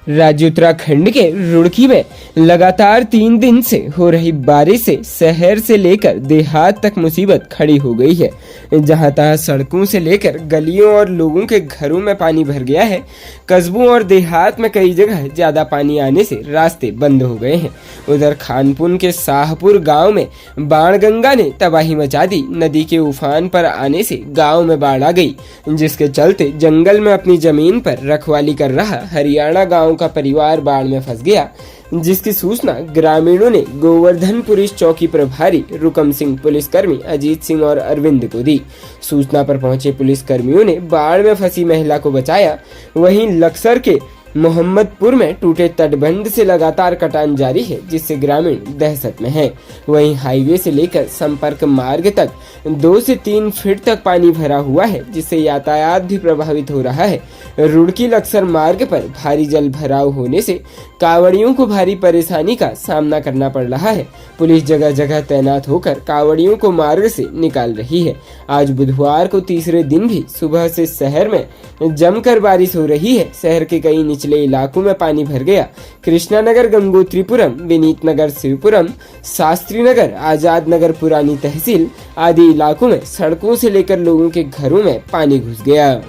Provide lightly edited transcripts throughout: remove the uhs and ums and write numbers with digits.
राज्य उत्तराखंड के रुड़की में लगातार 3 दिन से हो रही बारिश से शहर से लेकर देहात तक मुसीबत खड़ी हो गई है। जहां तहां सड़कों से लेकर गलियों और लोगों के घरों में पानी भर गया है। कस्बों और देहात में कई जगह ज्यादा पानी आने से रास्ते बंद हो गए हैं। उधर खानपुर के शाहपुर गांव में बाणगंगा ने तबाही मचा दी। नदी के उफान पर आने से गांव में बाढ़ आ गई, जिसके चलते जंगल में अपनी जमीन पर रखवाली कर रहा हरियाणा गांव का परिवार बाढ़ में फंस गया, जिसकी सूचना ग्रामीणों ने गोवर्धन पुलिस चौकी प्रभारी रुकम सिंह, पुलिसकर्मी अजीत सिंह और अरविंद को दी। सूचना पर पहुंचे पुलिसकर्मियों ने बाढ़ में फंसी महिला को बचाया। वहीं लक्सर के मोहम्मदपुर में टूटे तटबंध से लगातार कटान जारी है, जिससे ग्रामीण दहशत में हैं। वहीं हाईवे से लेकर संपर्क मार्ग तक 2 से 3 फीट तक पानी भरा हुआ है, जिससे यातायात भी प्रभावित हो रहा है। रुड़की लक्सर मार्ग पर भारी जल भराव होने से कांवड़ियों को भारी परेशानी का सामना करना पड़ रहा है। पुलिस जगह जगह तैनात होकर कांवड़ियों को मार्ग से निकाल रही है। आज बुधवार को तीसरे दिन भी सुबह से शहर में जमकर बारिश हो रही है। शहर के कई निचले इलाकों में पानी भर गया। कृष्णानगर, गंगोत्रीपुरम, विनीत नगर, शिवपुरम, शास्त्री नगर, आजाद नगर, पुरानी तहसील आदि इलाकों में सड़कों से लेकर लोगों के घरों में पानी घुस गया।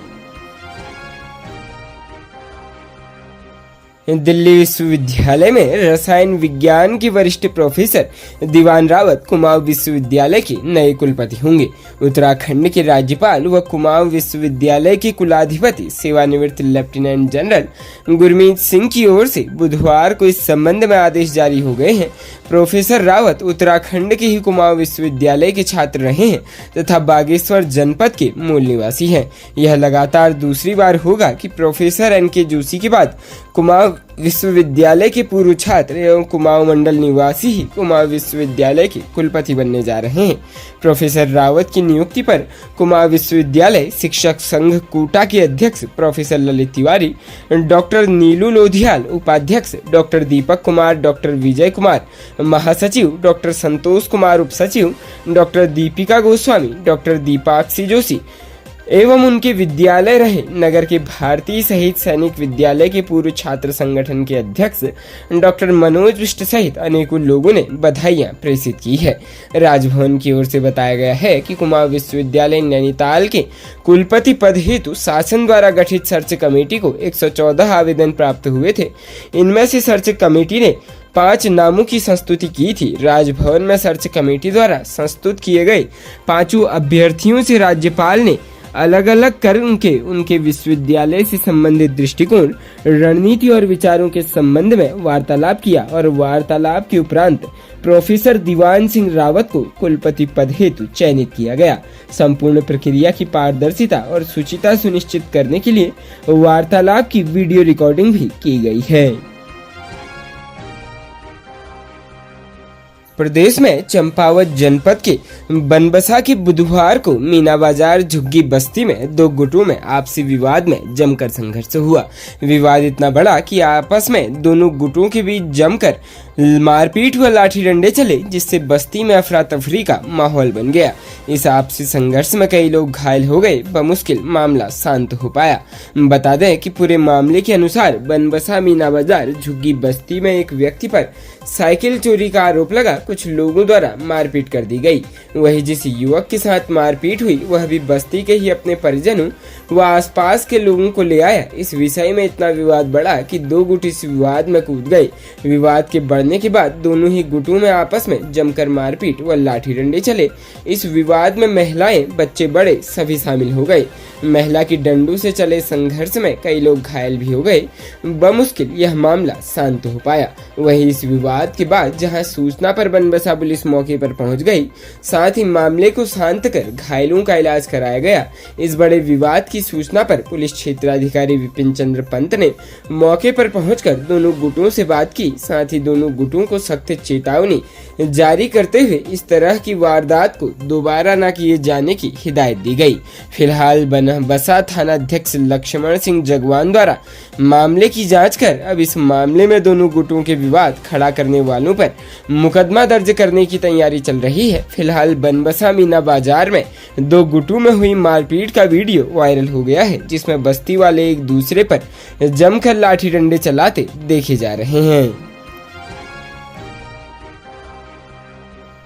दिल्ली विश्वविद्यालय में रसायन विज्ञान के वरिष्ठ प्रोफेसर दीवान रावत कुमाऊं विश्वविद्यालय के नए कुलपति होंगे। उत्तराखंड के राज्यपाल व कुमाऊं विश्वविद्यालय के कुलाधिपति सेवानिवृत्त लेफ्टिनेंट जनरल गुरमीत सिंह की ओर से बुधवार को इस संबंध में आदेश जारी हो गए हैं। प्रोफेसर रावत उत्तराखंड के ही कुमाऊं विश्वविद्यालय के छात्र रहे हैं तथा बागेश्वर जनपद के मूल निवासी हैं। यह लगातार दूसरी बार होगा कि प्रोफेसर एनके जोशी के बाद कुमाऊं विश्वविद्यालय के पूर्व छात्र एवं कुमाऊं मंडल निवासी ही कुमाऊं विश्वविद्यालय के कुलपति बनने जा रहे हैं। प्रोफेसर रावत की नियुक्ति पर कुमाऊं विश्वविद्यालय शिक्षक संघ कोटा के अध्यक्ष प्रोफेसर ललित तिवारी, डॉक्टर नीलू लोधियाल उपाध्यक्ष, डॉक्टर दीपक कुमार, डॉक्टर विजय कुमार महासचिव, डॉक्टर संतोष कुमार उपसचिव, डॉक्टर दीपिका गोस्वामी, डॉक्टर दीपाक्षी जोशी एवं उनके विद्यालय रहे नगर के भारतीय शहीद सैनिक विद्यालय के पूर्व छात्र संगठन के अध्यक्ष डॉक्टर मनोज बिष्ट सहित अनेकों लोगों ने बधाइयां प्रेषित की है। राजभवन की ओर से बताया गया है कि कुमाऊं विश्वविद्यालय नैनीताल के कुलपति पद हेतु शासन द्वारा गठित सर्च कमेटी को 114 आवेदन प्राप्त हुए थे। इनमें से सर्च कमेटी ने 5 नामों की संस्तुति की थी। राजभवन में सर्च कमेटी द्वारा संस्तुत किए गए 5 अभ्यर्थियों से राज्यपाल ने अलग अलग कर उनके विश्वविद्यालय से संबंधित दृष्टिकोण, रणनीति और विचारों के संबंध में वार्तालाप किया और वार्तालाप के उपरांत प्रोफेसर दीवान सिंह रावत को कुलपति पद हेतु चयनित किया गया। संपूर्ण प्रक्रिया की पारदर्शिता और शुचिता सुनिश्चित करने के लिए वार्तालाप की वीडियो रिकॉर्डिंग भी की गई है। प्रदेश में चंपावत जनपद के बनबसा के बुधवार को मीना बाजार झुग्गी बस्ती में 2 गुटों में आपसी विवाद में जमकर संघर्ष हुआ। विवाद इतना बड़ा कि आपस में दोनों गुटों के बीच जमकर मारपीट व लाठी डंडे चले, जिससे बस्ती में अफरा तफरी का माहौल बन गया। इस आपसी संघर्ष में कई लोग घायल हो गए। बमुश्किल मामला शांत हो पाया। बता दें कि पूरे मामले के अनुसार बनबसा मीना बाजार झुग्गी बस्ती में एक व्यक्ति पर साइकिल चोरी का आरोप लगा। कुछ लोगों द्वारा मारपीट कर दी गई। वहीं जिस युवक के साथ मारपीट हुई वह भी बस्ती के ही अपने परिजनों व आसपास के लोगों को ले आया। इस विषय में इतना विवाद बढ़ा कि 2 गुट इस विवाद में कूद गए। विवाद के बढ़ने के बाद दोनों ही गुटों में आपस में जमकर मारपीट व लाठी डंडे चले। इस विवाद में महिलाएं, बच्चे, बड़े सभी शामिल हो गए। महिला की डंडों से चले संघर्ष में कई लोग घायल भी हो गए। बमुश्किल यह मामला शांत हो पाया। वहीं इस विवाद के बाद जहां सूचना पर बनबसा पुलिस मौके पर पहुंच गई, साथ ही मामले को शांत कर घायलों का इलाज कराया गया। इस बड़े विवाद की सूचना पर पुलिस क्षेत्राधिकारी विपिन चंद्र पंत ने मौके पर पहुंचकर दोनों गुटों से बात की। साथ ही दोनों गुटों को सख्त चेतावनी जारी करते हुए इस तरह की वारदात को दोबारा न किए जाने की हिदायत दी गई। फिलहाल बनबसा थानाध्यक्ष लक्ष्मण सिंह जगवान द्वारा मामले की जांच कर अब इस मामले में दोनों गुटों के विवाद खड़ा करने वालों पर मुकदमा दर्ज करने की तैयारी चल रही है। फिलहाल बनबसा मीना बाजार में दो गुटों में हुई मारपीट का वीडियो वायरल हो गया है, जिसमें बस्ती वाले एक दूसरे पर जमकर लाठी डंडे चलाते देखे जा रहे हैं।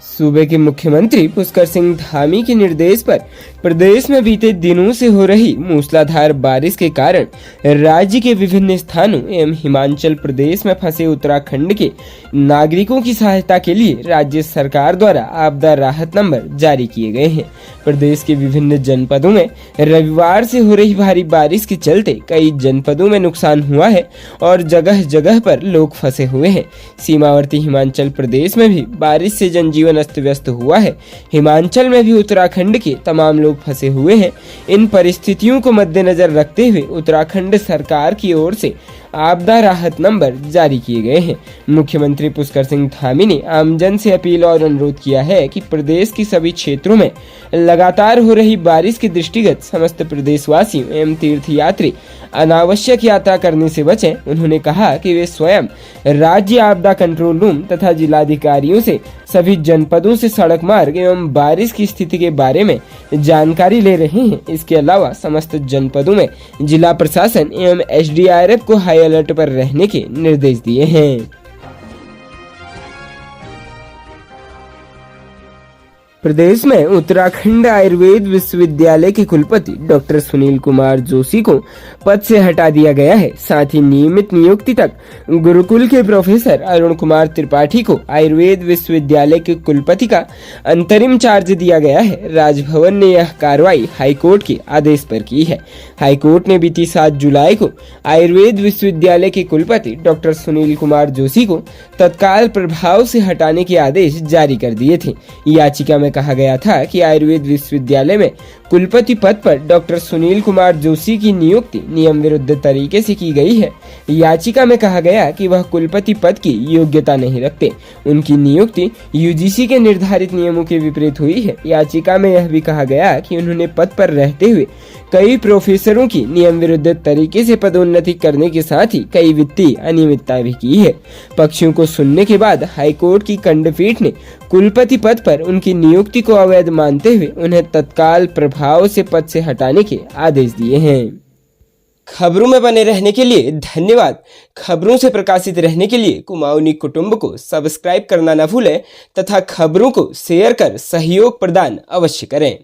सूबे के मुख्यमंत्री पुष्कर सिंह धामी के निर्देश पर प्रदेश में बीते दिनों से हो रही मूसलाधार बारिश के कारण राज्य के विभिन्न स्थानों एवं हिमाचल प्रदेश में फंसे उत्तराखंड के नागरिकों की सहायता के लिए राज्य सरकार द्वारा आपदा राहत नंबर जारी किए गए हैं। प्रदेश के विभिन्न जनपदों में रविवार से हो रही भारी बारिश के चलते कई जनपदों में नुकसान हुआ है और जगह जगह पर लोग फंसे हुए हैं। सीमावर्ती हिमाचल प्रदेश में भी बारिश से जनजीवन अस्त व्यस्त हुआ है। हिमाचल में भी उत्तराखंड के तमाम लोग फंसे हुए हैं। इन परिस्थितियों को मद्देनजर रखते हुए उत्तराखंड सरकार की ओर से आपदा राहत नंबर जारी किए गए हैं। मुख्यमंत्री पुष्कर सिंह धामी ने आमजन से अपील और अनुरोध किया है कि प्रदेश की सभी क्षेत्रों में लगातार हो रही बारिश के दृष्टिगत समस्त प्रदेशवासियों एवं तीर्थयात्री अनावश्यक यात्रा करने से बचें। उन्होंने कहा कि वे स्वयं राज्य आपदा कंट्रोल रूम तथा जिलाधिकारियों से सभी जनपदों से सड़क मार्ग एवं बारिश की स्थिति के बारे में जानकारी ले रहे हैं। इसके अलावा समस्त जनपदों में जिला प्रशासन एवं SDRF को हाई अलर्ट पर रहने के निर्देश दिए हैं। प्रदेश में उत्तराखंड आयुर्वेद विश्वविद्यालय के कुलपति डॉक्टर सुनील कुमार जोशी को पद से हटा दिया गया है। साथ ही नियमित नियुक्ति तक गुरुकुल के प्रोफेसर अरुण कुमार त्रिपाठी को आयुर्वेद विश्वविद्यालय के कुलपति का अंतरिम चार्ज दिया गया है। राजभवन ने यह कार्रवाई हाईकोर्ट के आदेश पर की है। हाईकोर्ट ने बीती 7 जुलाई को आयुर्वेद विश्वविद्यालय के कुलपति डॉक्टर सुनील कुमार जोशी को तत्काल प्रभाव से हटाने के आदेश जारी कर दिए थे। याचिका में कहा गया था कि आयुर्वेद विश्वविद्यालय में कुलपति पद पर डॉक्टर सुनील कुमार जोशी की नियुक्ति नियम विरुद्ध तरीके से की गई है। याचिका में कहा गया कि वह कुलपति पद की योग्यता नहीं रखते। उनकी नियुक्ति UGC के निर्धारित नियमों के विपरीत हुई है। याचिका में यह भी कहा गया कि उन्होंने पद पर रहते हुए कई प्रोफेसरों की नियम विरुद्ध तरीके से पदोन्नति करने के साथ ही कई वित्तीय अनियमितता भी की है। पक्षों को सुनने के बाद हाईकोर्ट की खंडपीठ ने कुलपति पद पर उनकी नियुक्ति को अवैध मानते हुए उन्हें तत्काल प्रभाव से पद से हटाने के आदेश दिए हैं। खबरों में बने रहने के लिए धन्यवाद। खबरों से प्रकाशित रहने के लिए कुमाऊनी कुटुंब को सब्सक्राइब करना न भूलें तथा खबरों को शेयर कर सहयोग प्रदान अवश्य करें।